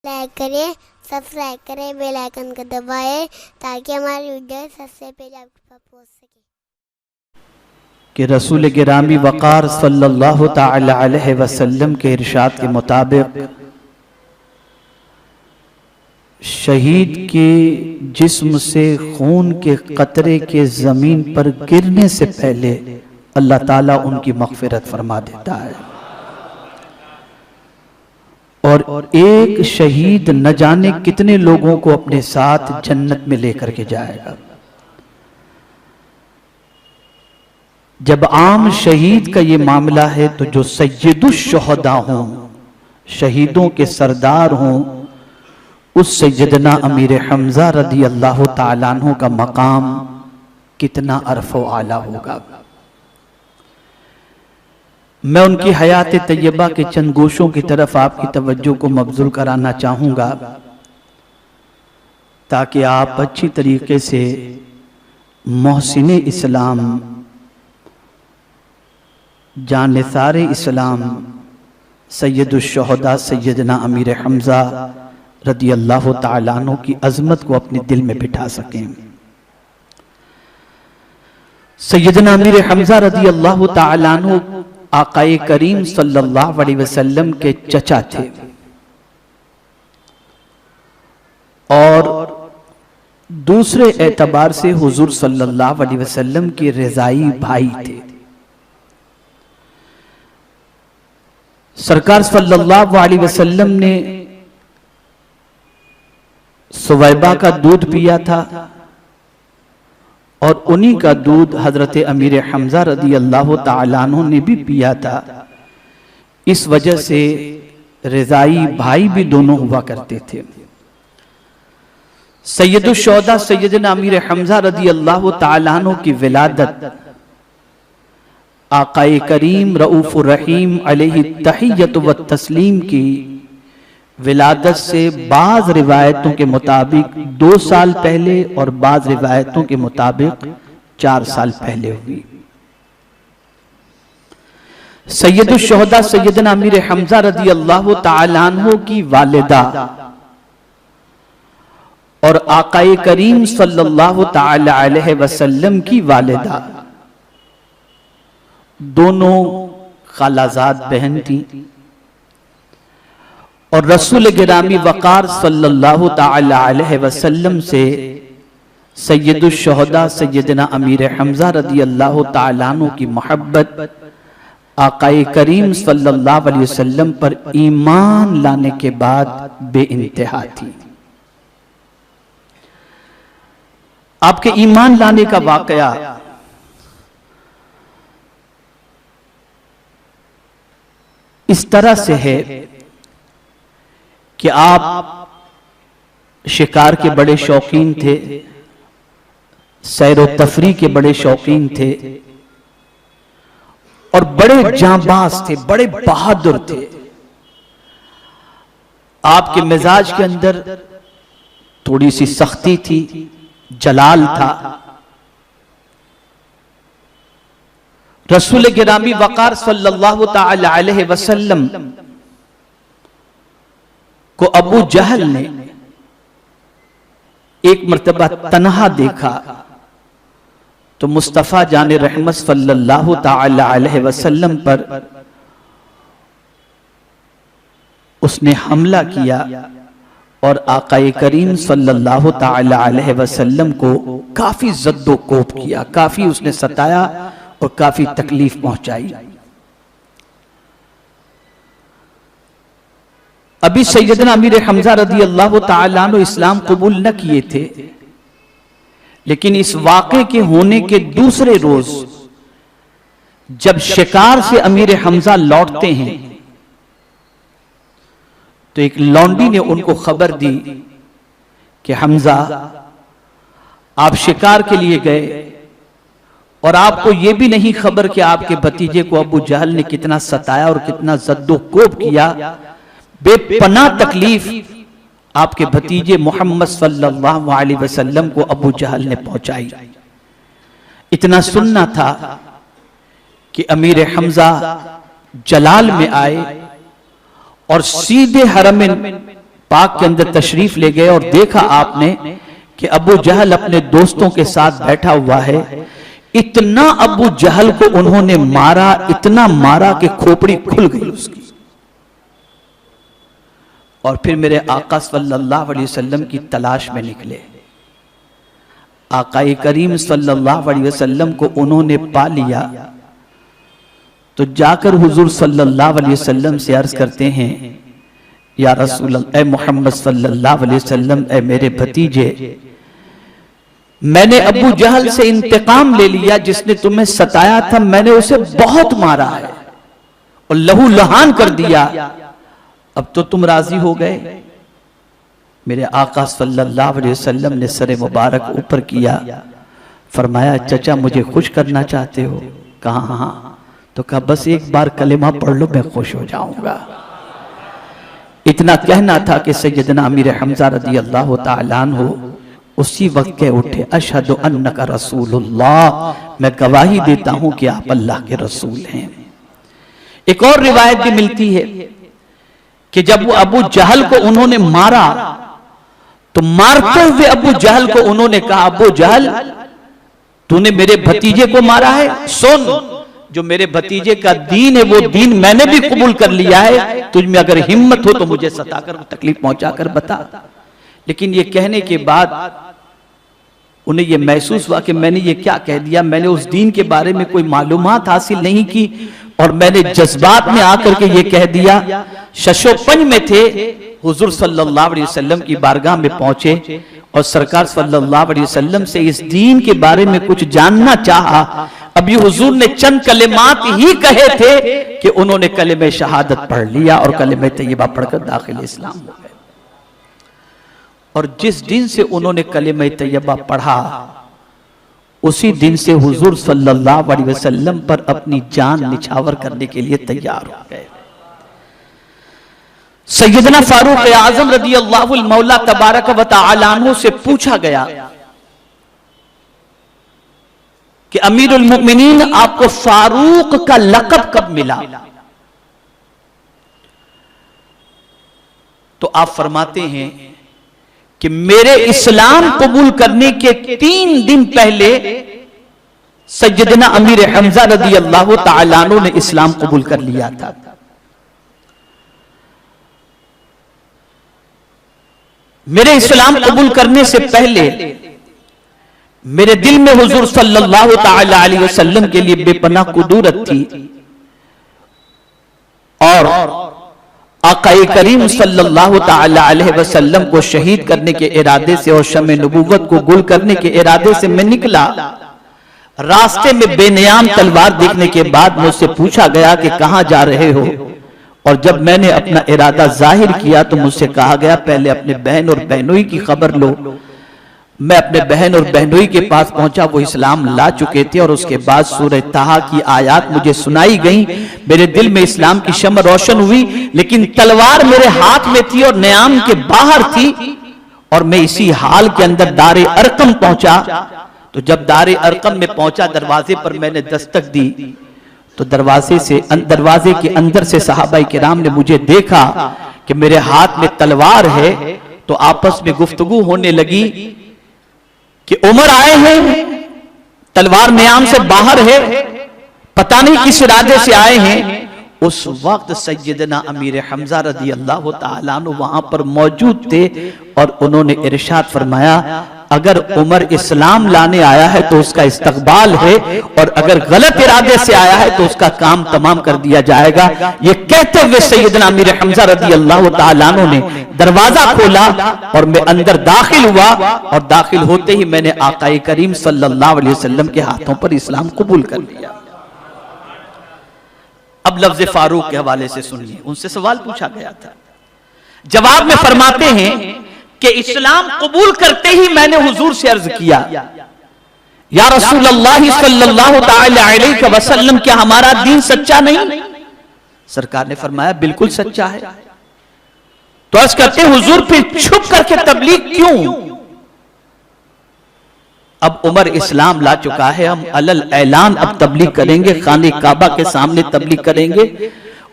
Like करें, subscribe करें, bell icon को दबाएं ताकि हमारी वीडियो सबसे पहले आपके पास पहुंच सके। कि रसूल गिरामी वक़ार सल्लल्लाहु ताला अलैहि वसल्लम के इरशाद के मुताबिक शहीद के जिस्म से खून के कतरे के ज़मीन पर गिरने से पहले अल्लाह ताला उनकी मग़फ़िरत फरमा देता है। और एक शहीद न जाने कितने लोगों को अपने साथ जन्नत में लेकर के जाएगा। जब आम शहीद का ये मामला है तो जो सैयदुश शुहदा हों, शहीदों के सरदार हों, उस सैयदना अमीर हमजा रदी अल्लाह ताला अन्हु का मकाम कितना अरफ़ो आला होगा। मैं उनकी हयात तैयबा के चंद गोशों की तरफ आपकी तवज्जो को मबज़ूल कराना चाहूँगा ताकि आप अच्छी तरीके से मोहसिने इस्लाम, जानिसारे इस्लाम, सैयदुश शुहदा सैयदना अमीर हमजा रदी अल्लाह ताला अन्हु की अज़मत को अपने दिल में बिठा सकें। सैयदना अमीर हमजा रदी अल्लाह ताला अन्हु आकाए करीम सल्लल्लाहु अलैहि वसल्लम के चचा थे और दूसरे एतबार से हुजूर सल्लल्लाहु अलैहि वसल्लम के रिज़ाई भाई थे। सरकार सल्लल्लाहु अलैहि वसल्लम ने सुवैबा का दूध पिया था और उन्हीं का दूध हजरत अमीर हमजा रदी अल्लाह ताला अन्हु ने भी पिया था। इस वजह से रिज़ाई भाई भी दोनों हुआ करते थे। सैयदुश शुहदा सैयदना अमीर हमजा रदी अल्लाह ताला अन्हु की विलादत आकाए करीम रऊफ़ुर रहीम अलैहि तहिय्यत व तस्लीम की विलादत से बाज़ रिवायतों के मुताबिक 2 साल पहले और बाज़ रिवायतों के मुताबिक 4 साल पहले हुई। सैयदुश शुहदा सैयदना अमीर हमजा रदी अल्लाह ताला अन्हु की वालिदा और आकाए करीम सल्लल्लाहु ताला अलैहि वसल्लम की वालिदा दोनों खालाजाद बहन थी और रसूल गिरामी वक़ार सल्लल्लाहु ताला अलैहि वसल्लम से सैयदुश शुहदा सैयदना अमीर हमजा रदी अल्लाह ताला अन्हु की मोहब्बत आकाए करीम सल्लल्लाहु अलैहि वसल्लम पर ईमान लाने के बाद बेइंतहा थी। आपके ईमान लाने का वाकया इस तरह से है कि आप शिकार के बड़े शौकीन थे, सैर व तफरी के बड़े शौकीन थे और बड़े जांबाज थे, बड़े बहादुर थे। आपके मिजाज के अंदर थोड़ी सी सख्ती थी, जलाल था। रसूल गिरामी वक़ार सल्लल्लाहु ताला अलैहि वसल्लम को अबू जहल ने एक मर्तबा तन्हा देखा तो मुस्तफ़ा जाने रहमत सल्लल्लाहु ताला अलैहि वसल्लम पर उसने हमला किया और आकाए करीम सल्लल्लाहु ताला अलैहि वसल्लम को काफी जद्दोकोब किया, काफी उसने सताया और काफी तकलीफ पहुंचाई। अभी सैयदना अमीर हमजा रदी अल्लाह ताला अन्हु इस्लाम कबूल न किए थे, लेकिन इस वाक़े के होने के दूसरे रोज जब शिकार से अमीर हमजा लौटते हैं तो एक लौंडी ने उनको खबर दी कि हमजा आप शिकार के लिए गए और आपको यह भी नहीं खबर कि आपके भतीजे को अबू जहल ने कितना सताया और कितना जद्दोकोब किया। बेपनाह तकलीफ आपके भतीजे मोहम्मद सल्लल्लाहु अलैहि वसल्लम को अबू जहल ने पहुंचाई। इतना सुनना था कि अमीर हमजा जलाल में आए और सीधे हरम पाक के अंदर तशरीफ ले गए और देखा आपने कि अबू जहल अपने दोस्तों के साथ बैठा हुआ है। इतना अबू जहल को उन्होंने मारा, इतना मारा कि खोपड़ी खुल गई उसकी। और फिर मेरे आका सल्लल्लाहु अलैहि वसल्लम की तलाश में निकले। आका करीम सल्लल्लाहु अलैहि वसल्लम को उन्होंने पा लिया तो जाकर हुजूर सल्लल्लाहु अलैहि वसल्लम से अर्ज करते हैं, या रसूल अल्लाह, ए मोहम्मद सल्लल्लाहु अलैहि वसल्लम, ए मेरे भतीजे, मैंने अबू जहल से इंतकाम ले लिया जिसने तुम्हें सताया था। मैंने उसे बहुत मारा है और लहू लहान कर दिया। अब तो तुम राजी हो गए। मेरे आका सल्लल्लाहु अलैहि वसल्लम ने सर मुबारक ऊपर किया, फरमाया, चचा मुझे खुश करना चाहते हो? कहा हाँ। तो कहा बस एक बार कलेमा पढ़ लो, मैं खुश हो जाऊंगा। इतना कहना था कि सैयदना अमीर हमजा रज़ी अल्लाह तआला अन्हु उसी वक्त के उठे, अशहदु अन्नका रसूलुल्लाह, मैं गवाही देता हूं कि आप अल्लाह के रसूल हैं। एक और रिवायत भी मिलती है कि जब वो अबू जहल को उन्होंने मारा तो मारते हुए अबू जहल को उन्होंने कहा, अबू जहल तूने मेरे भतीजे को मारा है, सुन जो मेरे भतीजे का दीन है वो दीन मैंने भी कबूल कर लिया है, तुझ में अगर हिम्मत हो तो मुझे सताकर तकलीफ पहुंचाकर बता। लेकिन ये कहने के बाद उन्हें ये महसूस हुआ कि मैंने ये क्या कह दिया, मैंने उस दीन के बारे में कोई मालूमात हासिल नहीं की और मैंने जज्बात में आकर के ये कह दिया। शशोपंज में थे, हुजूर सल्लल्लाहु अलैहि वसल्लम की बारगाह में पहुंचे और सरकार सल्लल्लाहु अलैहि वसल्लम से इस दीन के बारे में कुछ जानना चाहा। अभी हुजूर ने चंद कलिमात ही कहे थे कि उन्होंने कलिमे शहादत पढ़ लिया और कलिमे तैयबा पढ़कर दाखिल इस्लाम हो गए। और जिस दिन से उन्होंने कलिमे तैयबा पढ़ा उसी दिन से हुजूर सल्लल्लाहु अलैहि वसल्लम पर अपनी जान निछावर करने के लिए तैयार हो गए। सैयदना फारूक आजम रज़ी अल्लाहु मौला तबारक व तआला अन्हु से पूछा गया कि अमीरुल मुमिनीन आपको फारूक का लक़ब कब मिला? तो आप फरमाते हैं कि मेरे इस्लाम कबूल करने के 3 दिन पहले सैयदना अमीर हमजा रज़ी अल्लाह तआला अन्हु ने इस्लाम कबूल कर लिया था। मेरे इस्लाम कबूल करने से पहले मेरे दिल में हुजूर सल्लल्लाहु तआला अलैहि वसल्लम के लिए बेपनाह कुदूरत थी और आका करीम सल्लल्लाहु तआला अलैहि वसल्लम को शहीद करने के इरादे से और शम्ए नबूवत को गुल करने के इरादे से मैं निकला। रास्ते में बेनियाम तलवार देखने के बाद मुझसे पूछा गया कि कहां जा रहे हो, और जब मैंने अपना इरादा जाहिर किया तो मुझसे कहा गया पहले अपने बहन और बहनोई की खबर लो। मैं अपने बहन और बहनोई के पास पहुंचा, वो इस्लाम ला चुके थे और उसके बाद सूरह ताहा की आयत मुझे सुनाई गई। मेरे दिल में इस्लाम की शम्म रोशन हुई, लेकिन तलवार मेरे हाथ में थी और न्याम के बाहर थी और मैं इसी हाल के अंदर दारे अरकम पहुंचा। तो जब दारे अरकम में पहुंचा, दरवाजे पर मैंने दस्तक दी तो दरवाजे के अंदर से सहाबाई किराम ने मुझे देखा कि मेरे हाथ में तलवार है। तो आपस में गुफ्तगू होने लगी कि उमर आए हैं, तलवार न्याम से बाहर है, पता नहीं किस इरादे से आए हैं। उस वक्त सैयदना अमीर हमजा रज़ी अल्लाह तआला अन्हु वहां पर मौजूद थे और उन्होंने इरशाद फरमाया, अगर उमर इस्लाम लाने आया है तो उसका इस्तकबाल है और अगर गलत इरादे से आया है तो उसका काम तमाम कर दिया जाएगा। ये कहते हुए सैयदना अमीर हमजा रज़ी अल्लाह तआला अन्हु ने दरवाजा खोला और मैं अंदर दाखिल हुआ और दाखिल होते ही मैंने आका करीम सल्लल्लाहु अलैहि वसल्लम के हाथों पर इस्लाम कबूल कर लिया। अब लफ्ज़ फारूक के हवाले से सुनिए, उनसे सवाल पूछा गया था। जवाब में फरमाते हैं कि इस्लाम कबूल करते ही मैंने हुजूर से अर्ज किया, या रसूल अल्लाह सल्लल्लाहु तआला अलैहि वसल्लम, क्या हमारा दीन सच्चा नहीं? सरकार ने फरमाया बिल्कुल सच्चा है। तो अर्ज करते हुजूर फिर छुप करके तबलीग क्यों? अब उमर इस्लाम ला चुका है, हम अलल ऐलान अब तबलीग करेंगे, खाने काबा के सामने तबलीग करेंगे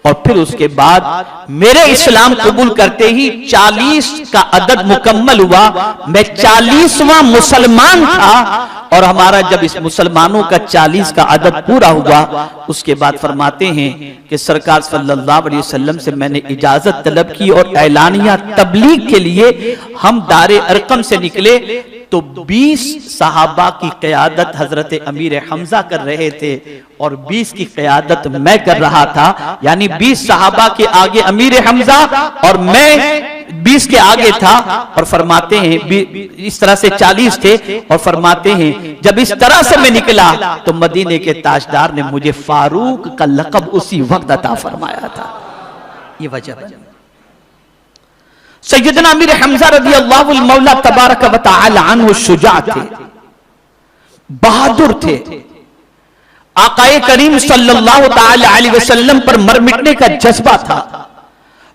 और फिर उसके बाद मेरे इस्लाम कबूल करते ही 40 का अदद मुकम्मल हुआ। मैं 40वां मुसलमान था और हमारा जब इस मुसलमानों का 40 का अदद पूरा हुआ, उसके बाद फरमाते हैं कि सरकार सल्लल्लाहु अलैहि वसल्लम से मैंने इजाजत तलब की और ऐलानिया तबलीग के लिए हम दारे अरकम से निकले तो 20 सहाबा की क़यादत हजरत अमीर हमजा कर रहे थे और 20 की क़यादत मैं कर रहा था। यानी 20 सहाबा के आगे अमीर हमजा और मैं 20 के आगे था। और फरमाते हैं इस तरह से 40 थे और फरमाते हैं जब इस तरह से मैं निकला तो मदीने के ताजदार ने मुझे फारूक का लक़ब उसी वक्त अता फरमाया था। ये वजह बनी। सैयदना अमीर हमजा रज़ी अल्लाहु मौला तबारक व तआला अन्हु शुजा थे, बहादुर थे। आकाए करीम सल्लल्लाहु तआला अलैहि वसल्लम पर मर मिटने का जज्बा था।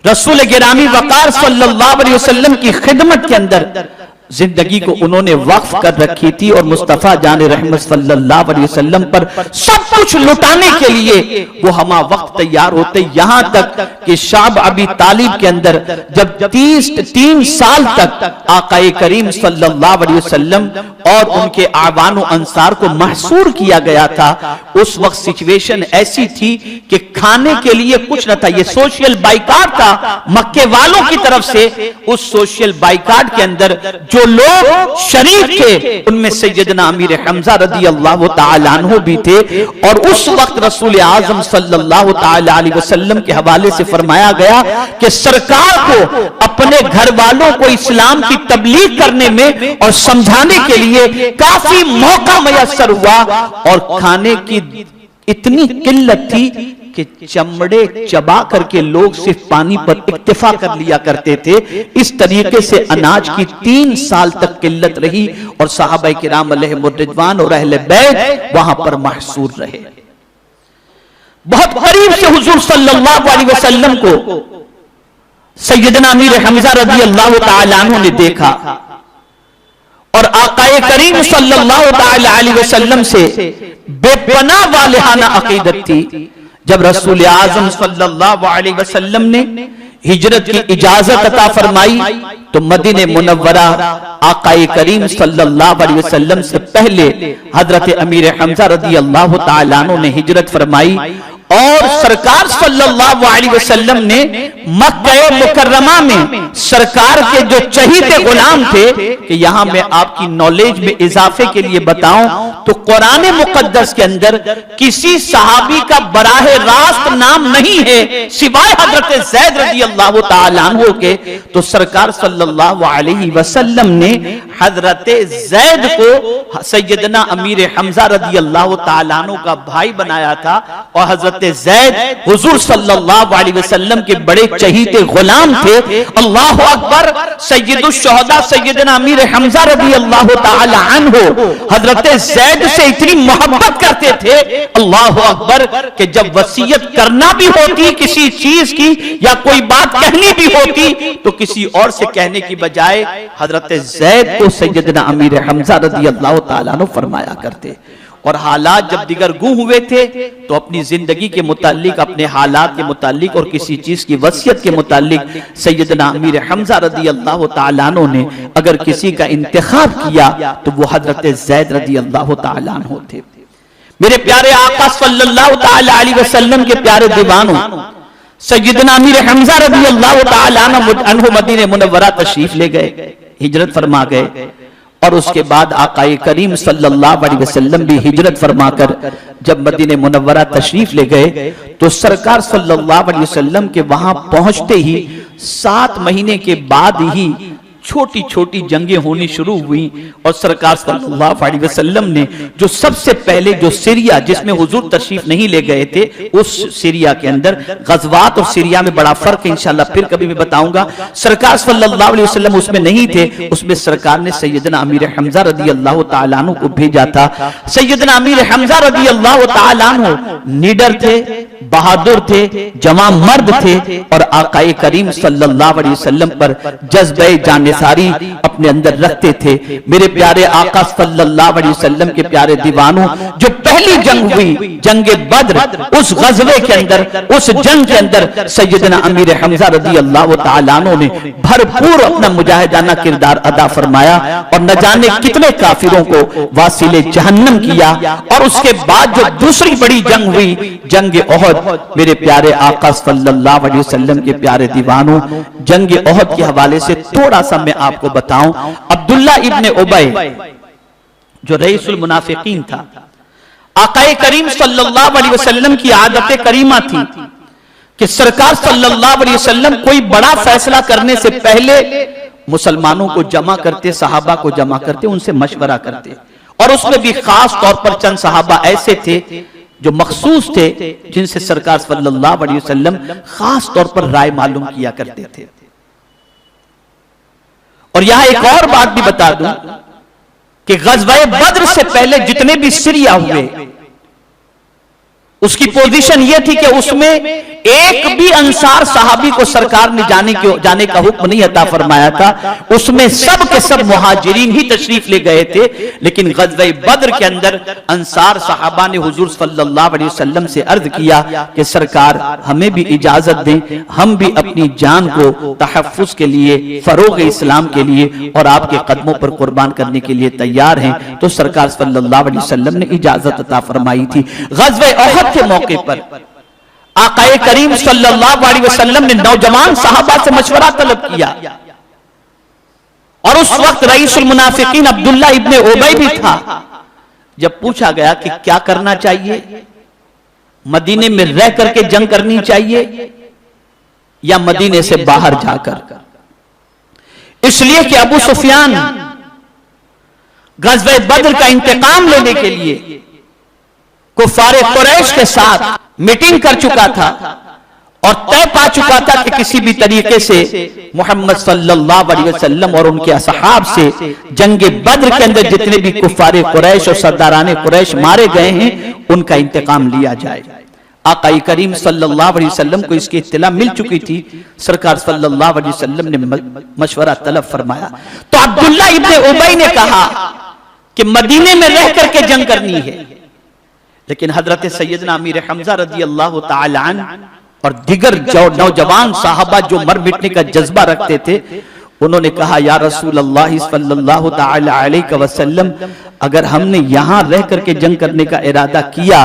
रसूल गिरामी वक़ार सल्लल्लाहु अलैहि वसल्लम की खिदमत के अंदर जिंदगी को उन्होंने वक्फ कर रखी थी और मुस्तफा जान रहमत सल्लल्लाहु अलैहि वसल्लम पर सब कुछ लुटाने के लिए वो हमा वक्त तैयार होते। यहां तक कि शाब अबी तालिब के अंदर जब 3 साल तक आकाए करीम सल्लल्लाहु अलैहि वसल्लम और उनके आवानो अंसार को महसूर किया गया था, उस वक्त सिचुएशन ऐसी थी कि खाने के लिए कुछ न था। ये सोशल बाइकाट था मक्के वालों की तरफ से। उस सोशल बाइकाट के अंदर जो लोग शरीफ थे उनमें सैयदना अमीर हमजा रज़ी अल्लाह तआला अन्हु भी थे। और उस वक्त रसूल आज़म सल्लल्लाहु तआला अलैहि वसल्लम के हवाले से फरमाया गया कि सरकार को अपने घर वालों को इस्लाम की तबलीग करने में और समझाने के लिए काफी मौका मयस्सर हुआ। और खाने की इतनी किल्लत थी कि चमड़े चबा करके लोग सिर्फ पानी पर इक्तिफा कर लिया करते थे। इस तरीके से अनाज की 3 साल तक किल्लत रही और सहाबा किराम अलैहिमुर रिज़वान और अहले बैत वहां पर महसूर रहे। बहुत करीब से हुजूर सल्लल्लाहु अलैहि वसल्लम को सैयदना अमीर हमजा रज़ी अल्लाह तआला अन्हु ने देखा और आकाए करीम सल्लल्लाहु तआला अलैहि वसल्लम से बेपनाह वालिहाना अकीदत थी। जब रसूल आज़म सल्लल्लाहु अलैहि वसल्लम ने हिजरत की इजाजत अता फरमाई तो मदीने मुनव्वरा आकाए करीम सल्लल्लाहु अलैहि वसल्लम से पहले हजरत अमीर हमजा रज़ी अल्लाह तआला अन्हु ने हिजरत फरमाई। और सरकार सल्लल्लाहु अलैहि वसल्लम ने मक्का मुकर्रमा में सरकार के जो चहीते गुलाम थे कि यहां मैं आपकी नॉलेज में इजाफे के लिए बताऊं तो कुरान मुकद्दस के अंदर किसी सहाबी का बराह रास्त नाम नहीं है सिवाय हजरत ज़ैद रज़ी अल्लाह तआला अन्हु के। तो सरकार सल्लल्लाहु अलैहि वसल्लम ने हजरत ज़ैद को सैयदना अमीर हमजा रज़ी अल्लाह तआला अन्हु का भाई बनाया था। और हजरत ज़ैद हुजूर सल्लल्लाहु अलैहि वसल्लम के बड़े चहीते गुलाम थे। अल्लाह अकबर। सैयदुश शुहदा सैयदना अमीर हमजा रज़ी अल्लाह तआला अन्हु हजरत ज़ैद से इतनी मोहब्बत करते थे अल्लाह अकबर कि जब वसीयत करना भी होती किसी चीज की या कोई बात कहनी भी होती तो किसी और से कहने की बजाय हजरत ज़ैद को सैयदना अमीर हमजा रज़ी अल्लाह तआला अन्हु फरमाया करते। और हालात जब दिगरगू हुए थे तो अपनी जिंदगी के मुतालिक, अपने हालात के मुतालिक और किसी चीज की वसीयत के मुतालिक सैयदना अमीर हमजा रज़ी अल्लाह तआला अन्हु ने अगर किसी का इंतखाब किया तो वो हजरत ज़ैद रज़ी अल्लाह तआला अन्हु थे। मेरे प्यारे आका सल्लल्लाहु तआला अलैहि वसल्लम के प्यारे दीवानों, सैयदना अमीर हमजा रज़ी अल्लाह तआला अन्हु मदीने मुनव्वरा तशरीफ ले गए, हिजरत फरमा गए। और उसके बाद आकाए करीम सल्लल्लाहु अलैहि वसल्लम भी हिजरत फरमाकर जब मदीने मुनव्वरा तशरीफ ले गए तो सरकार सल्लल्लाहु अलैहि वसल्लम के वहां पहुंचते ही 7 महीने के बाद ही छोटी छोटी जंगें होनी शुरू हुई। और सरकार सल्लल्लाहु अलैहि वसल्लम ने जो सबसे पहले जो सीरिया जिसमें हुजूर तशरीफ नहीं ले गए थे उस सीरिया के अंदर, गज़वात और सीरिया में बड़ा फर्क है, इंशाल्लाह फिर कभी मैं बताऊंगा। सरकार सल्लल्लाहु अलैहि वसल्लम उसमें नहीं थे, उसमें सरकार ने सैयदना अमीर हमजा रज़ी अल्लाह तआला अन्हु को भेजा था। सैयदना अमीर हमजा रज़ी अल्लाह तआला अन्हु निडर थे, बहादुर थे, जवां मर्द थे और आकाए करीम सल्लल्लाहु अलैहि वसल्लम पर जज्बे जाने सारी अपने अंदर रखते थे। मेरे प्यारे आका सल्लल्लाहु अलैहि वसल्लम के प्यारे दीवानों, जो पहली जंग हुई जंगे बद्र, उस गजवे के अंदर, उस जंग के अंदर सैयदना अमीर हमजा रज़ी अल्लाह तआला अन्हु ने भरपूर अपना मुजाहिदाना किरदार अदा फरमाया और न जाने कितने काफिरों को वासिले जहन्नम किया। और उसके बाद जो दूसरी बड़ी जंग हुई जंग ओहद, मेरे प्यारे आका सल्लल्लाहु अलैहि वसल्लम के प्यारे दीवानों, जंग ओहद के हवाले से थोड़ा सा मैं आपको बताऊं। अब्दुल्ला इब्ने उबय जो रईसुल मुनाफिकीन था, आकाए करीम सल्लल्लाहु अलैहि वसल्लम की आदत करीमा थी कि सरकार सल्लल्लाहु अलैहि वसल्लम कोई बड़ा फैसला करने से पहले मुसलमानों को जमा करते, सहाबा को जमा करते, उनसे मशवरा करते। और उसमें भी खास तौर पर चंद सहाबा ऐसे थे जो मखसूस थे, जिनसे सरकार सल्लल्लाहु अलैहि वसल्लम खास तौर पर राय मालूम किया करते थे। और यहां एक और बात भी बता दूं कि गज़वा बद्र से पहले जितने भी सिरिया हुए, उसकी पोजीशन यह थी कि उसमें एक भी अंसार सहाबी को सरकार ने जाने का हुक्म नहीं अता फरमाया था। उसमें सब के सब मुहाजिरीन ही तशरीफ ले गए थे। लेकिन गज़वा बद्र के अंदर अंसार सहाबा ने हुजूर सल्लल्लाहु अलैहि वसल्लम से अर्ज किया कि सरकार हमें भी इजाजत दें, हम भी अपनी जान को तहफ्फुज के लिए, फरोग इस्लाम के लिए और आपके कदमों पर कुर्बान करने के लिए तैयार हैं। तो सरकार सल्लल्लाहु अलैहि वसल्लम ने इजाजत अता फरमाई थी। गज़वा ओहद के मौके पर आकाए करीम सल्लल्लाहु अलैहि वसल्लम ने नौजवान सहाबा से मशवरा तलब किया और उस वक्त रईसुल मुनाफिकीन अब्दुल्ला इब्ने उबय भी था। जब पूछा गया कि क्या करना चाहिए, मदीने में रह करके जंग करनी चाहिए या मदीने से बाहर जाकर, इसलिए कि अबू सुफियान गज़वा बद्र का इंतकाम लेने के लिए कुफारे कुरैश के साथ मीटिंग कर चुका था और तय पा चुका था कि किसी भी तरीके से मोहम्मद सल्लल्लाहु अलैहि वसल्लम और उनके असहाब से जंगे बद्र के अंदर जितने भी कुफारे कुरैश और सरदाराने कुरैश मारे गए हैं, उनका इंतकाम लिया जाए। आकाई करीम सल्लल्लाहु अलैहि वसल्लम को इसकी इत्तला मिल चुकी थी। सरकार सल्लल्लाहु अलैहि वसल्लम ने मशवरा तलब फरमाया तो अब्दुल्ला इब्ने उबय ने कहा कि मदीने में रह करके जंग करनी है। लेकिन हजरत सैयदना अमीर हमजा रज़ी अल्लाह तआला अन्हु और दिगर नौजवान साहबा जो मर मिटने का जज्बा रखते थे, उन्होंने कहा या रसूल अल्लाह सल्लल्लाहु तआला अलैहि वसल्लम, अगर हमने यहां रह करके जंग करने का इरादा किया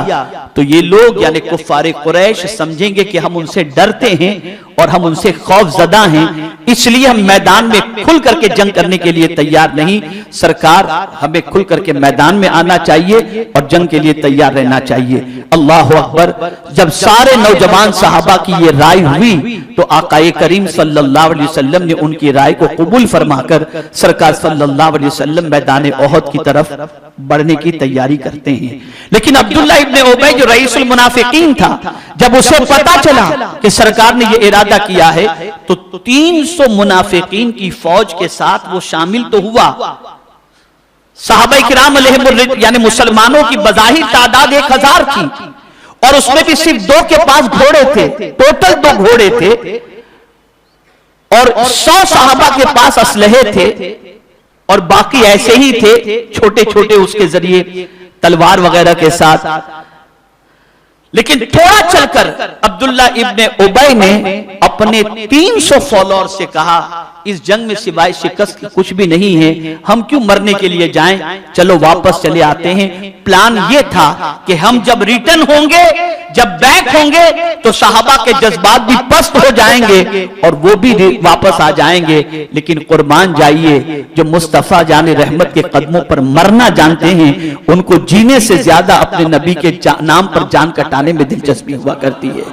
तो ये लोग यानी कुफारे कुरैश समझेंगे कि हम उनसे डरते हैं और हम उनसे खौफजदा हैं, इसलिए हम मैदान में खुल करके जंग करने के लिए तैयार नहीं। सरकार हमें खुल करके मैदान में आना चाहिए और जंग के लिए तैयार रहना चाहिए। अल्लाह अकबर। जब सारे नौजवान सहाबा की ये राय हुई तो आकाए करीम सल्लल्लाहु अलैहि वसल्लम ने उनकी राय को कबूल फरमाकर सरकार सल्लल्लाहु अलैहि वसल्लम मैदान ओहद की तरफ बढ़ने की तैयारी करते हैं। लेकिन अब्दुल्ला इब्ने उबय जो रईसुल मुनाफिकीन था, जब उसे पता चला कि सरकार ने यह इरादा किया है तो 300 मुनाफिकीन की फौज के साथ वो शामिल तो हुआ। सहाबा किराम अलैहिम यानी मुसलमानों की बज़ाहिर तादाद 1000 थी और उसमें भी सिर्फ 2 के पास घोड़े थे, टोटल 2 घोड़े थे और 100 सहाबा के पास असलहे थे और बाकी ऐसे ही थे छोटे छोटे उसके जरिए तलवार वगैरह के साथ। लेकिन थोड़ा चलकर अब्दुल्ला इब्ने उबय ने अपने 300 फॉलोअर से कहा इस जंग में सिवाय शिकस्त कुछ भी नहीं है, हम क्यों मरने के लिए जाएं, चलो वापस चले आते हैं। प्लान ये था कि हम जब रिटर्न होंगे, जब बैक होंगे तो सहाबा के जज्बात भी पस्त हो जाएंगे और वो भी वापस आ जाएंगे। लेकिन कुर्बान जाइए, जो मुस्तफा जाने रहमत के कदमों पर मरना जानते हैं उनको जीने से ज्यादा अपने नबी के नाम पर जान कटाने में दिलचस्पी हुआ करती है।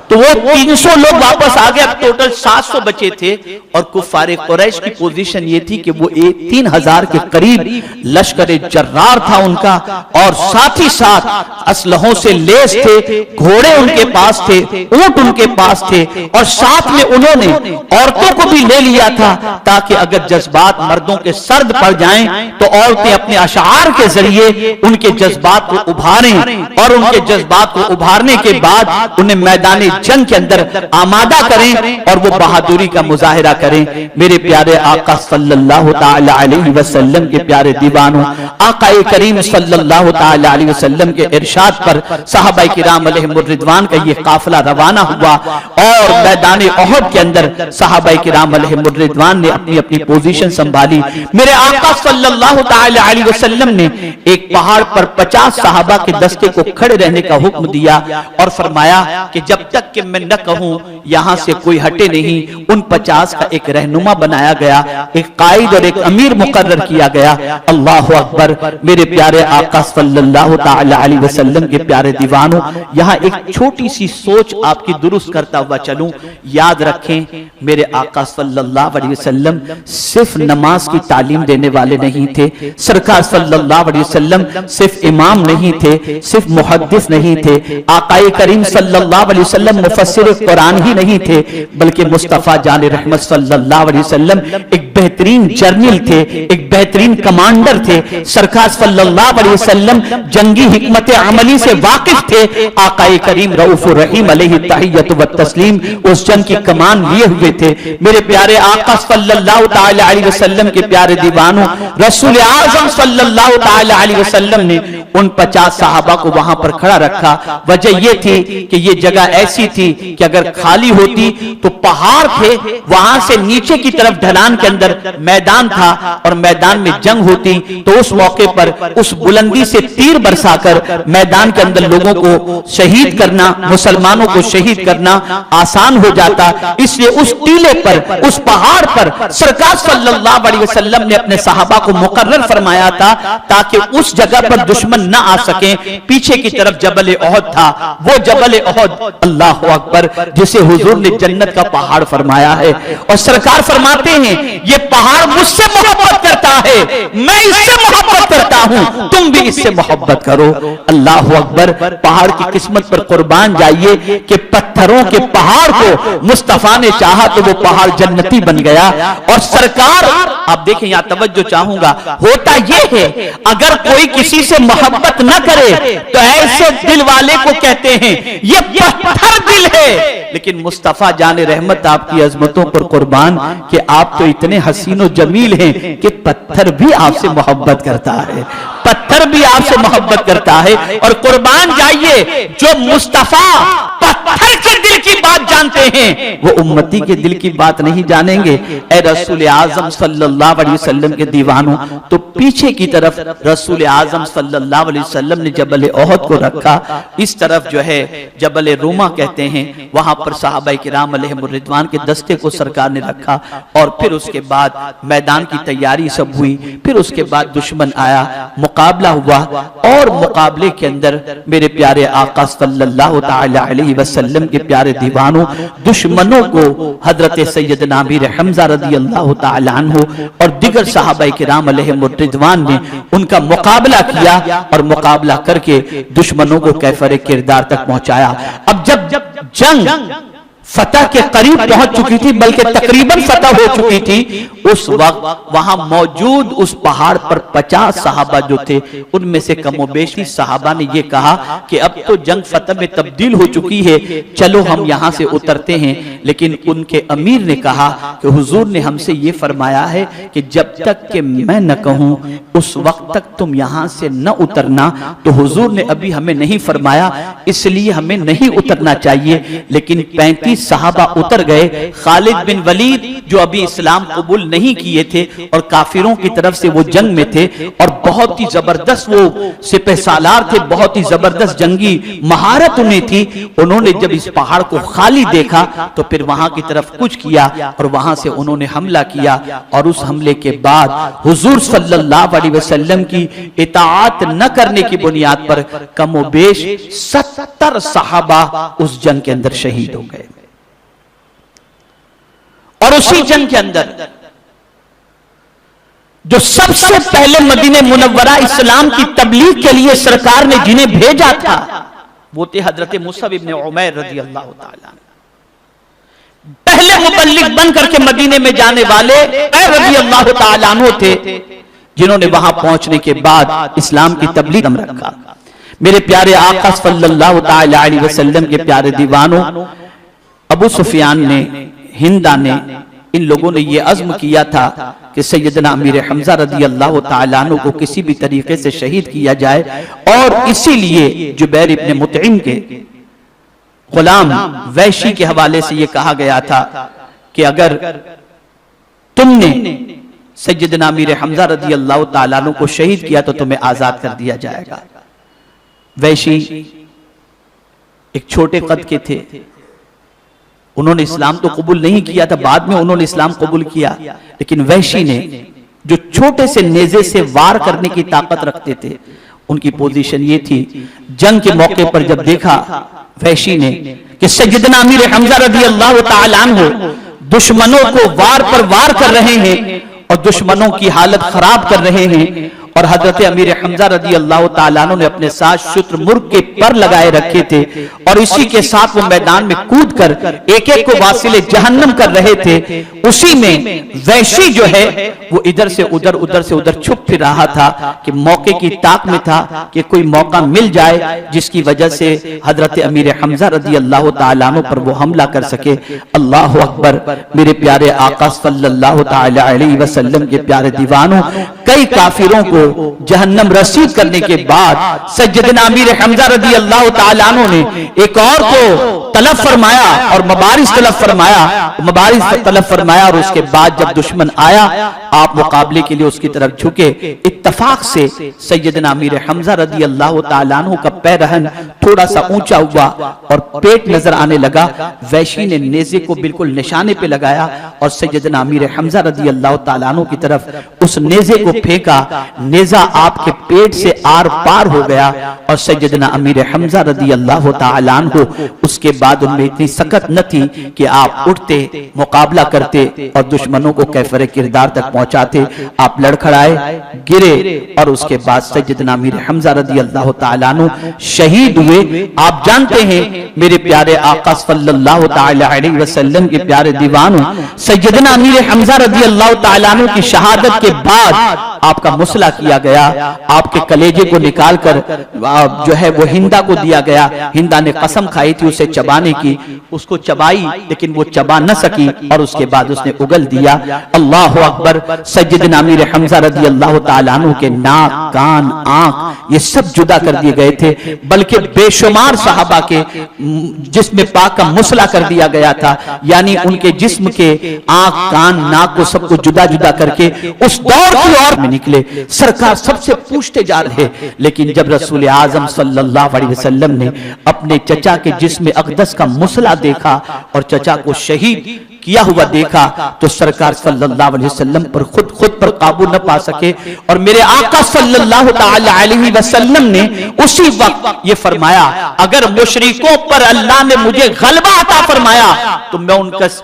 तो वो 300 लोग वापस आ गए, अब टोटल 700 बचे थे और कुफारे कुरैश की पोजीशन ये थी कि वो 3000 के करीब लश्करे जर्रार था उनका और साथ ही साथ असलहों से लेस थे, घोड़े उनके पास थे, ऊंट उनके पास थे और साथ में उन्होंने औरतों को भी ले लिया था ताकि अगर जज्बात मर्दों के सर्द पड़ जाएं तो औरतें अपने अशार के जरिए उनके जज्बात को उभारें और उनके जज्बात को उभारने के बाद उन्हें मैदान जंग के अंदर आमादा करें और वो बहादुरी का मुजाहिरा करें। मेरे प्यारे आका सल्लल्लाहु ताला अलैहि वसल्लम के प्यारे दीवानों, आका करीम सल्लल्लाहु ताला अलैहि वसल्लम के इरशाद पर सहाबाए किराम अलैहिमुर रिदवान का ये काफिला रवाना हुआ और मैदान उहद के अंदर सहाबाए किराम अलैहिमुर रिदवान ने अपनी अपनी पोजीशन संभाली। मेरे आका सल्लल्लाहु ताला अलैहि वसल्लम ने एक पहाड़ पर 50 सहाबा के दस्ते को खड़े रहने का हुक्म दिया और फरमाया कि जब तक कि मैं न कहूं यहां से कोई हटे नहीं। उन 50 का एक रहनुमा बनाया गया, एक कायद और एक अमीर मुकर्रर किया गया। अल्लाह अकबर। मेरे प्यारे आका सल्लल्लाहु ताला अलैहि वसल्लम के प्यारे दीवानों, यहाँ एक छोटी सी सोच आपकी दुरुस्त करता हुआ चलूं। याद रखें, मेरे आका सल्लल्लाहु अलैहि वसल्लम सिर्फ नमाज की तालीम देने वाले नहीं थे। सरकार सल्लल्लाहु अलैहि वसल्लम सिर्फ इमाम नहीं थे, सिर्फ मुहद्दिस नहीं थे। आकाए करीम सल्लल्लाहु अलैहि वसल्लम मुफस्सिर कुरान ही नहीं थे, बल्कि मुस्तफा जान रहमत सल्लल्लाहु अलैहि वसल्लम एक बेहतरीन जर्नल थे, एक बेहतरीन कमांडर थे। सरकार सल्लल्लाहु अलैहि वसल्लम जंगी हिकमत अमली से वाकिफ थे। आकाए करीम रऊफुर रहीम अलैहि तहियत व तस्लीम उस जंग की कमान लिए हुए थे। मेरे प्यारे आका सल्लल्लाहु ताला अलैहि वसल्लम के प्यारे दीवानों, रसूल आज़म सल्लल्लाहु ताला अलैहि वसल्लम ने उन 50 सहाबा को वहां पर खड़ा रखा। वजह यह थी कि यह जगह ऐसी थी कि अगर खाली होती तो पहाड़ थे, वहां से नीचे की तरफ ढलान के अंदर मैदान था और मैदान में जंग होती तो उस मौके पर उस बुलंदी से तीर बरसाकर मैदान के अंदर लोगों को शहीद करना, मुसलमानों को शहीद करना आसान हो जाता। इसलिए उस टीले पर, उस पहाड़ पर सरकार सल्लल्लाहु अलैहि वसल्लम ने अपने सहाबा को मुकर्रर फरमाया था ताकि उस जगह पर दुश्मन न आ सके। पीछे की तरफ जबल ओहद था, वो जबल ओहद, अल्लाह अकबर, जिसे हुजूर ने जन्नत का पहाड़ फरमाया है। और सरकार फरमाते हैं ये पहाड़ मुझसे मोहब्बत करता है, मैं इससे मोहब्बत करता हूं, तुम भी इससे मोहब्बत करो। अल्लाह अकबर। पहाड़ की किस्मत पर कुर्बान जाइए कि पत्थरों के पहाड़ को मुस्तफा ने चाहा तो वो पहाड़ जन्नती बन गया। और सरकार, आप देखें यहां तवज्जो चाहूंगा, होता यह है अगर कोई किसी से मोहब्बत न करे तो ऐसे दिल वाले को कहते हैं ये पत्थर दिल है। लेकिन मुस्तफा जाने रहमत आपकी अजमतों पर कुर्बान कि आप तो इतने हसीन और जमील हैं कि पत्थर भी आपसे मोहब्बत करता है, पत्थर भी आपसे मोहब्बत करता है। और कुर्बान जाइए जो मुस्तफा पत्थर के दिल की बात जानते हैं वो उम्मती के दिल की बात नहीं जानेंगे। ए रसूल आजम सल्लल्लाहु अलैहि वसल्लम के दीवानों, तो पीछे की तरफ रसूल आजम सल्लल्लाहु अलैहि वसल्लम ने जबल ओहद को रखा। इस तरफ जो है जबल रूमा कहते हैं, वहां पर सहाबाए किराम अलैहिमुर रिदवान के दस्ते को सरकार ने रखा। और फिर उसके बाद मैदान की तैयारी सब हुई। फिर उसके बाद दुश्मन आया, मुकाबला हुआ और मुकाबले के अंदर मेरे प्यारे आका सल्लल्लाहु ताला अलैहि वसल्लम के प्यारे दीवानों, दुश्मनों को हजरत सैयदना अमीर हमजा रज़ियल्लाहु ताला अन्हु और दिगर सहाबाए किराम अलैहिमुर रिदवान ने उनका मुकाबला किया और मुकाबला करके दुश्मनों को कैफर किरदार तक पहुंचाया। अब जब जंग फतह के करीब पहुंच चुकी थी, बल्कि तकरीबन फतह हो चुकी थी, उस वक्त वहां मौजूद उस पहाड़ पर 50 सहाबा जो थे उनमें से कमोबेशी सहाबा ने यह कहा कि अब तो जंग फतह में तब्दील हो चुकी है, चलो हम यहां से उतरते हैं। लेकिन उनके अमीर ने कहा कि हुजूर ने हमसे यह फरमाया है कि जब तक कि मैं न कहूं उस वक्त तक तुम यहां से न उतरना। तो हुजूर ने अभी हमें नहीं फरमाया, इसलिए हमें नहीं उतरना चाहिए। लेकिन 35 सहाबा उतर गए। खालिद बिन वलीद जो अभी इस्लाम कबूल नहीं किए थे और काफिरों की तरफ से वो जंग में थे और बहुत ही जबरदस्त वो सिपह सालार थे, बहुत ही जबरदस्त जंगी महारत उन्हें थी। उन्होंने जब इस पहाड़ को खाली देखा तो फिर वहां की तरफ कुछ किया और वहां से उन्होंने हमला किया। और उस हमले के बाद हुजूर सल्लल्लाहु अलैहि वसल्लम की इताअत न करने की बुनियाद पर कमोबेश 70 सहाबा उस जंग के अंदर शहीद हो गए। और उसी जंग के अंदर जो सबसे पहले मदीने मुनव्वरा इस्लाम की तबलीग के लिए सरकार ने जिन्हें भेजा था वो थे हजरत मुसअब इब्न उमैर रज़ियल्लाहु ताला। पहले मुबल्लिग बन करके मदीने में जाने वाले रज़ियल्लाहु ताला अन्हु थे, जिन्होंने वहां पहुंचने के बाद इस्लाम की तबलीग रखा। मेरे प्यारे आका सल्लल्लाहु ताला अलैहि वसल्लम के प्यारे दीवानों, अबू सुफियान ने, हिंदा ने, इन लोगों ने ये अज़्म किया था कि सैयदना अमीर हमजा रदी अल्लाह ताला अन्हु को किसी भी तरीके से शहीद किया जाए। और इसीलिए जुबैर इब्न मुतइम के गुलाम वैशी के हवाले से ये कहा गया था कि अगर तुमने सैयदना अमीर हमजा रदी अल्लाह ताला अन्हु को शहीद किया तो तुम्हें आजाद कर दिया जाएगा। वैशी एक छोटे कद के थे, उन्होंने इस्लाम तो कबूल नहीं किया था, बाद में उन्होंने इस्लाम कबूल किया, लेकिन वैशी ने जो छोटे से नेज़े से वार करने की ताकत रखते थे, उनकी पोजीशन ये थी। जंग के मौके पर जब देखा वैशी ने कि सैयदना अमीर हमजा रदी अल्लाह ताला अन्हु दुश्मनों को वार पर वार कर रहे हैं और दुश्मनों की हालत खराब कर रहे हैं, और हजरत अमीर हमजा रदी अल्लाह ताला अन्हु ने अपने साथ शुत्रमुर्ग के पर लगाए रखे थे और इसी के साथ वो मैदान में कूद कर एक एक को वासिले जहन्नम कर रहे थे। उसी में वैशी जो है वो इधर से उधर छुप फिर रहा था कि मौके की ताक में था कि कोई मौका मिल जाए जिसकी वजह से हजरत अमीर हमजा रदी अल्लाह ताला अन्हु पर वो हमला कर सके। अल्लाह अकबर। मेरे प्यारे आका सल्लल्लाहु ताला अलैहि वसल्लम के प्यारे दीवानों, कई काफिरों को जहन्नम रसीद करने के बाद सैयदना अमीर हमजा रदी अल्लाह ताला अन्हु ने एक और को तलब फरमाया और मबारिस तलब फरमाया और उसके बाद जब दुश्मन आया आप मुकाबले के लिए उसकी तरफ झुके। इत्तफाक से सैयदना अमीर हमजा रदी अल्लाह ताला अन्हु का पैरहन थोड़ा सा ऊंचा हुआ और पेट नजर आने लगा। वैशी ने नेज़े को बिल्कुल निशाने पे लगाया और सैयदना अमीर हमजा रदी अल्लाह ताला अन्हु की तरफ उस नेज़े को फेंका। नेज़ा आपके पेट से आर पार हो गया और सैयदना अमीर हमजा रदी अल्लाह ताला अन्हु उसके बाद उनमें इतनी सकत न थी कि आप उठते, मुकाबला करते और दुश्मनों को कैफरे किरदार तक पहुंचाते। आप लड़खड़ाए, गिरे और उसके बाद सैयदना अमीर हमजा रदी अल्लाह ताला अन्हु शहीद हुए। आप जानते हैं मेरे प्यारे आका सल्लल्लाहु ताला अलैहि वसल्लम के प्यारे दीवानों, सैयदना अमीर हमजा रदी अल्लाह ताला अन्हु की शहादत के बाद आपका मुसला किया गया, आपके कलेजे को निकालकर जो है वो हिंदा को दिया गया। हिंदा ने कसम खाई थी उसे चबाने की, उसको चबाई लेकिन वो चबा न सकी और उसके बाद उसने उगल दिया। अल्लाह अकबर। सैयदना अमीर हमजा रदी अल्लाह ताला अन्हु के नाक, कान, आंख ये सब जुदा कर दिए गए थे, बल्कि बेशुमार सहाबा के जिस्म पाक का मुसला कर दिया गया था, यानी उनके जिस्म के आंख, कान, नाक को सबको जुदा जुदा करके उस दौर की ओर में निकले। सरकार सबसे पूछते जा रहे, लेकिन जब रसूल आजम सल्लल्लाहु अलैहि वसल्लम ने अपने चचा के जिस्म अक़दस का मुसला देखा और चचा को शहीद किया हुआ देखा तो सरकार सल्लल्लाहु अलैहि वसल्लम पर खुद पर काबू न पा सके और मेरे आका सल्लल्लाहु ताला अलैहि वसल्लम ने उसी वक्त ये फरमाया, अगर मुशरिकों पर अल्लाह ने मुझे गलबा अता फरमाया तो मैं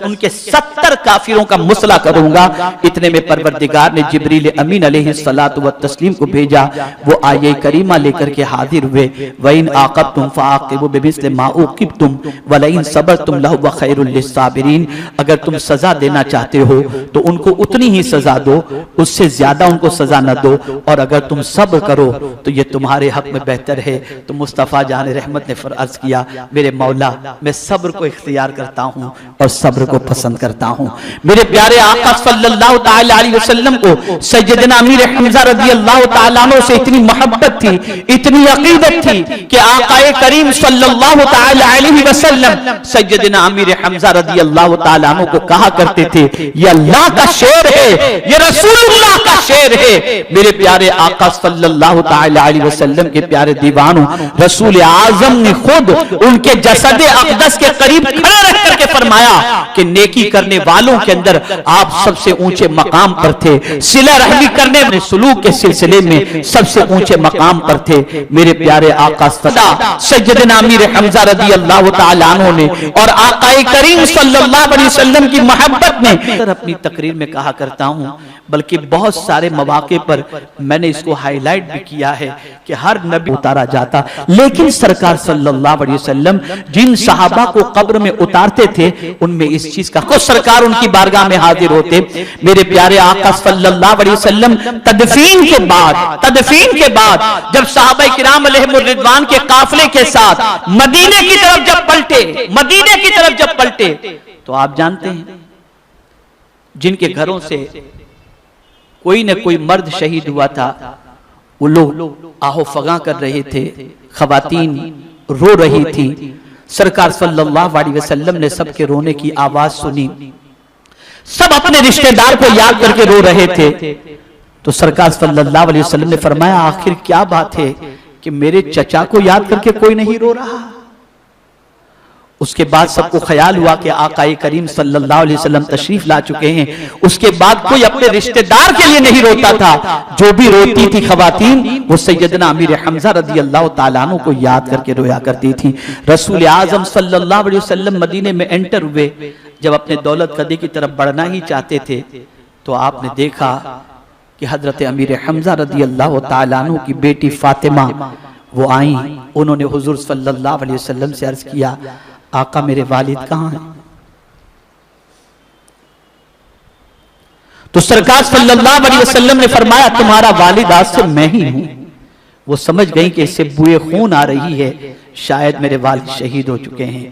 उनके 70 काफिरों का मुसला करूंगा। इतने में परवरदिगार ने जिब्रील अमीन अलैहिस्सलातु व तस्लीम को भेजा। वो आये करीमा लेकर के हाजिर हुए। वइन आक़बतुम फ़आक़िबू बिमिस्लि मा उक़िबतुम वलइन सबरतुम लहुव खैरुल लिस्साबिरीन। अगर तुम सजा देना चाहते हो तो उनको उतनी ही सजा दो, उससे ज्यादा उनको सजा न दो, और अगर तुम सब्र करो तो ये तुम्हारे हक में बेहतर है। तो मुस्तफ़ा जान रहमत ने अर्ज किया, मेरे मौला मैं सब्र को इख्तियार करता हूँ और सब्र को पसंद करता हूँ। मेरे प्यारे आका सल्लल्लाहु ताला अलैहि वसल्लम को सैयदना अमीर हमजा रदी अल्लाह ताला अन्हु से इतनी मोहब्बत थी, इतनी अकीदत थी कि आकाए करीम सल्लल्लाहु ताला अलैहि वसल्लम सैयदना अमीर हमजा रदी अल्लाह ताला को कहा करते थे, ये अल्लाह का शेर है, ये रसूलुल्लाह का शेर है। मेरे प्यारे आका सल्लल्लाहु ताला अलैहि वसल्लम के प्यारे दीवानों, रसूल आजम ने खुद उनके जसद अक़दस के करीब खड़े रह करके फरमाया कि नेकी करने वालों के अंदर आप सबसे ऊंचे मकाम पर थे, सिला रहमी करने में सुलूक के सिलसिले में सबसे ऊंचे मकाम पर थे। मेरे प्यारे आका सैयदना अमीर हमजा रदी अल्लाह ताला अन्हु ने और आकाए करीम सल्लल्लाहु अलैहि वसल्लम वसल्लम की मोहब्बत में अपनी तकरीर में कहा करता हूं, बल्कि बहुत सारे मौके पर मैंने इसको हाईलाइट भी किया है कि हर नबी उतारा जाता, लेकिन सरकार सल्लल्लाहु अलैहि वसल्लम जिन सहाबा को कब्र में उतारते थे उनमें इस चीज का को सरकार उनकी बारगाह में हाजिर होते। मेरे प्यारे आका सल्लल्लाहु अलैहि वसल्लम तदफीन के बाद जब सहाबा किराम अलैहिमुर रिदवान के काफिले के साथ मदीने की तरफ जब पलटे तो आप जानते हैं जिनके घरों से कोई न कोई मर्द शहीद हुआ था, वो लोग आहो फगा कर रहे थे, खवातीन रो रही थी। सरकार सल्लल्लाहु अलैहि वसल्लम ने सबके रोने की आवाज सुनी, सब अपने रिश्तेदार को याद करके रो रहे थे। तो सरकार सल्लल्लाहु अलैहि वसल्लम ने फरमाया, आखिर क्या बात है कि मेरे चचा को याद करके कोई नहीं रो रहा। उसके बाद सबको ख्याल हुआ कि आकाए करीम सल्लल्लाहु अलैहि वसल्लम तशरीफ ला चुके हैं। उसके बाद कोई अपने रिश्तेदार के लिए नहीं रोता था, जो भी रोती थी खवातीन वो सैयदना अमीर हमजा रदी अल्लाह ताला अन्हु को याद करके रोया करती थी। रसूल आजम सल्लल्लाहु अलैहि वसल्लम मदीने में एंटर हुए, जब अपने दौलत कदे की तरफ बढ़ना ही चाहते थे तो आपने देखा कि हजरत अमीर हमजा रदी अल्लाह ताला अन्हु की बेटी फातिमा वो आई। उन्होंने हुजूर सल्लल्लाहु अलैहि वसल्लम से अर्ज किया, आका मेरे वालिद कहां हैं? तो सरकार सल्लल्लाहु अलैहि वसल्लम ने फरमाया, तुम्हारा वालिद आज से मैं ही हूं। वो समझ गई कि इससे बुए खून आ रही है, शायद मेरे वालिद शहीद हो चुके हैं।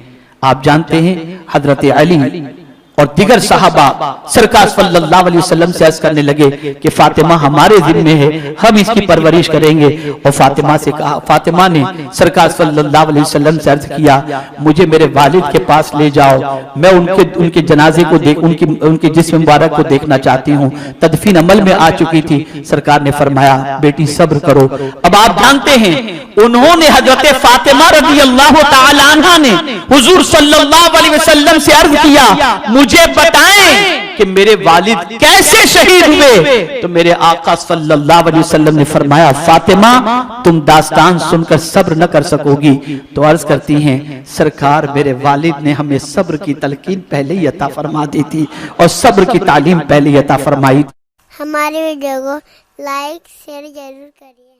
आप जानते हैं हजरत अली और दिगर सहाबा सरकार सल्लल्लाहु अलैहि वसल्लम से अर्ज करने लगे कि फातिमा हमारे जिम्मे है, हम इसकी परवरिश करेंगे। और फातिमा से कहा, फातिमा ने सरकार सल्लल्लाहु अलैहि वसल्लम से अर्ज किया, मुझे मेरे वालिद के पास ले जाओ, मैं उनके जनाजे को उनके जिस्म मुबारक को देखना चाहती हूँ। तदफीन अमल में आ चुकी थी। सरकार ने फरमाया, बेटी सब्र करो। अब आप जानते हैं उन्होंने हजरत फातिमा रज़ी अल्लाह ताला अन्हा ने हुजूर सल्लल्लाहु अलैहि वसल्लम से अर्ज किया, मुझे बताएं कि मेरे वालिद कैसे शहीद हुए। तो मेरे आका सल्लल्लाहु अलैहि वसल्लम ने फरमाया, फातिमा तुम दास्तान सुनकर सब्र न कर सकोगी। तो अर्ज करती हैं, सरकार मेरे वालिद ने हमें सब्र की तलकीन पहले ही अता फरमा दी थी और सब्र की तालीम पहले ही अता फरमाई। हमारे वीडियो को लाइक शेयर जरूर करिए।